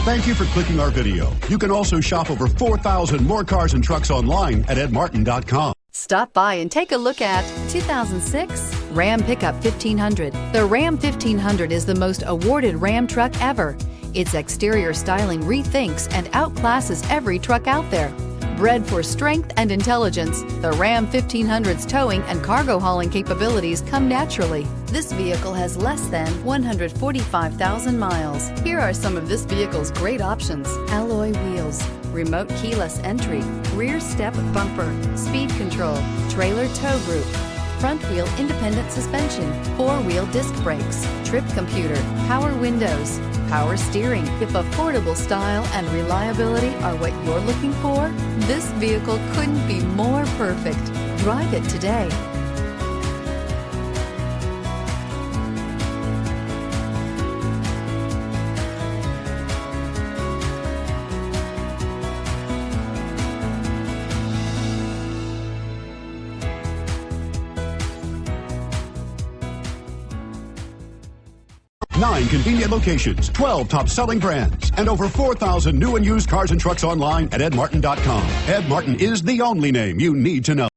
Thank you for clicking our video. You can also shop over 4,000 more cars and trucks online at edmartin.com. Stop by and take a look at 2006 Ram Pickup 1500. The Ram 1500 is the most awarded Ram truck ever. Its exterior styling rethinks and outclasses every truck out there. Bred for strength and intelligence, the Ram 1500's towing and cargo hauling capabilities come naturally. This vehicle has less than 145,000 miles. Here are some of this vehicle's great options: alloy wheels, remote keyless entry, rear step bumper, speed control, trailer tow group, front wheel independent suspension, four-wheel disc brakes, trip computer, power windows, power steering. If affordable style and reliability are what you're looking for, this vehicle couldn't be more perfect. Drive it today. Nine convenient locations, 12 top-selling brands, and over 4,000 new and used cars and trucks online at edmartin.com. Ed Martin is the only name you need to know.